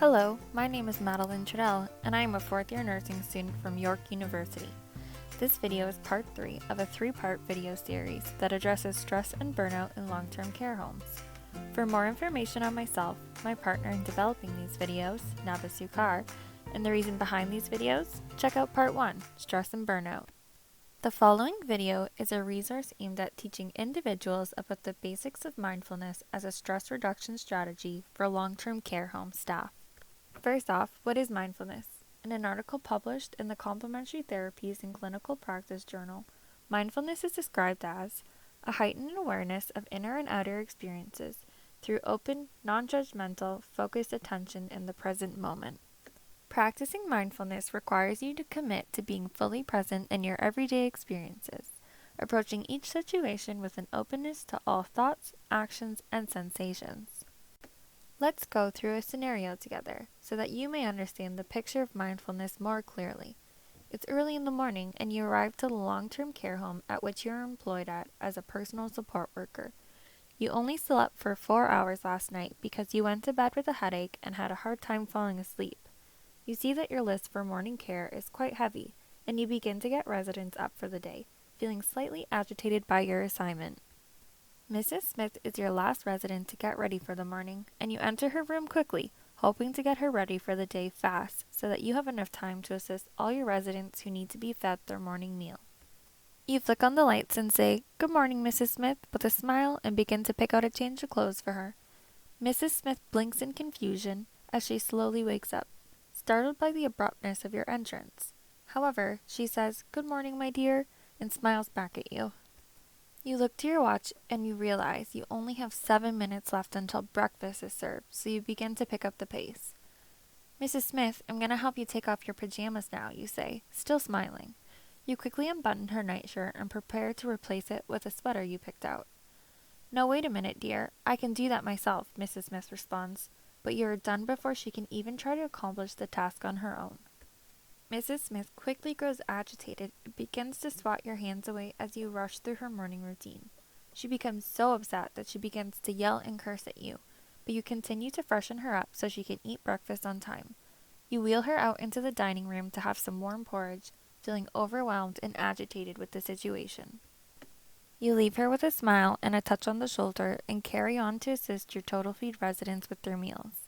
Hello, my name is Madeline Trudell, and I am a fourth-year nursing student from York University. This video is part 3 of a 3-part video series that addresses stress and burnout in long-term care homes. For more information on myself, my partner in developing these videos, Nava Sukar, and the reason behind these videos, check out part 1, Stress and Burnout. The following video is a resource aimed at teaching individuals about the basics of mindfulness as a stress reduction strategy for long-term care home staff. First off, what is mindfulness? In an article published in the Complementary Therapies in Clinical Practice Journal, mindfulness is described as a heightened awareness of inner and outer experiences through open, non-judgmental, focused attention in the present moment. Practicing mindfulness requires you to commit to being fully present in your everyday experiences, approaching each situation with an openness to all thoughts, actions, and sensations. Let's go through a scenario together so that you may understand the picture of mindfulness more clearly. It's early in the morning and you arrive to the long-term care home at which you are employed at as a personal support worker. You only slept for 4 hours last night because you went to bed with a headache and had a hard time falling asleep. You see that your list for morning care is quite heavy, and you begin to get residents up for the day, feeling slightly agitated by your assignment. Mrs. Smith is your last resident to get ready for the morning, and you enter her room quickly, hoping to get her ready for the day fast so that you have enough time to assist all your residents who need to be fed their morning meal. You flick on the lights and say, "Good morning, Mrs. Smith," with a smile and begin to pick out a change of clothes for her. Mrs. Smith blinks in confusion as she slowly wakes up, startled by the abruptness of your entrance. However, she says, "Good morning, my dear," and smiles back at you. You look to your watch and you realize you only have 7 minutes left until breakfast is served, so you begin to pick up the pace. "Mrs. Smith, I'm going to help you take off your pajamas now," you say, still smiling. You quickly unbutton her nightshirt and prepare to replace it with a sweater you picked out. "No, wait a minute, dear. I can do that myself," Mrs. Smith responds, but you are done before she can even try to accomplish the task on her own. Mrs. Smith quickly grows agitated and begins to swat your hands away as you rush through her morning routine. She becomes so upset that she begins to yell and curse at you, but you continue to freshen her up so she can eat breakfast on time. You wheel her out into the dining room to have some warm porridge, feeling overwhelmed and agitated with the situation. You leave her with a smile and a touch on the shoulder and carry on to assist your total feed residents with their meals.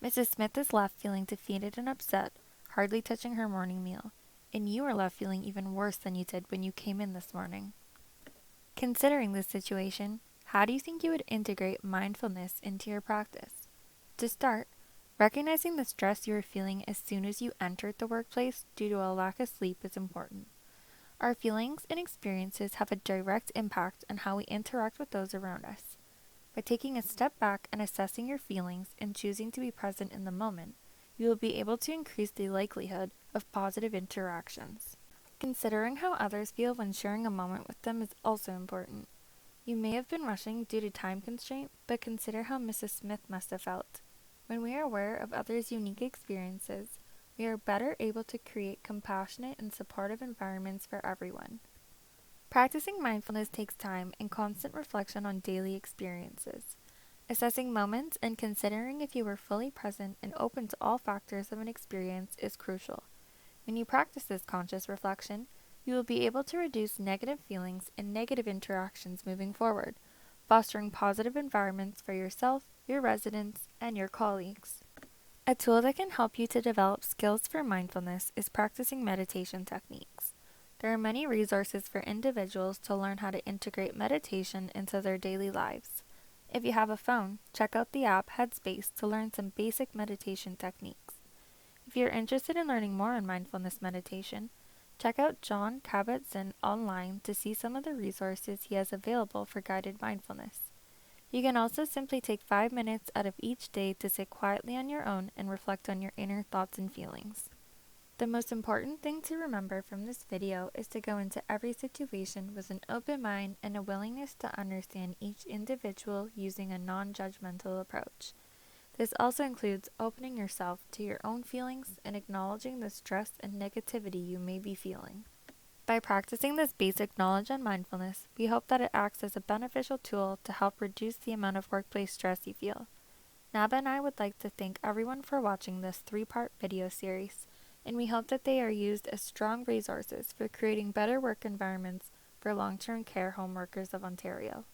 Mrs. Smith is left feeling defeated and upset, hardly touching her morning meal, and you are left feeling even worse than you did when you came in this morning. Considering this situation, how do you think you would integrate mindfulness into your practice? To start, recognizing the stress you are feeling as soon as you entered the workplace due to a lack of sleep is important. Our feelings and experiences have a direct impact on how we interact with those around us. By taking a step back and assessing your feelings and choosing to be present in the moment, you will be able to increase the likelihood of positive interactions. Considering how others feel when sharing a moment with them is also important. You may have been rushing due to time constraint, but consider how Mrs. Smith must have felt. When we are aware of others' unique experiences, we are better able to create compassionate and supportive environments for everyone. Practicing mindfulness takes time and constant reflection on daily experiences. Assessing moments and considering if you were fully present and open to all factors of an experience is crucial. When you practice this conscious reflection, you will be able to reduce negative feelings and negative interactions moving forward, fostering positive environments for yourself, your residents, and your colleagues. A tool that can help you to develop skills for mindfulness is practicing meditation techniques. There are many resources for individuals to learn how to integrate meditation into their daily lives. If you have a phone, check out the app Headspace to learn some basic meditation techniques. If you're interested in learning more on mindfulness meditation, check out John Kabat-Zinn online to see some of the resources he has available for guided mindfulness. You can also simply take 5 minutes out of each day to sit quietly on your own and reflect on your inner thoughts and feelings. The most important thing to remember from this video is to go into every situation with an open mind and a willingness to understand each individual using a non-judgmental approach. This also includes opening yourself to your own feelings and acknowledging the stress and negativity you may be feeling. By practicing this basic knowledge on mindfulness, we hope that it acts as a beneficial tool to help reduce the amount of workplace stress you feel. Naba and I would like to thank everyone for watching this 3-part video series, and we hope that they are used as strong resources for creating better work environments for long-term care home workers of Ontario.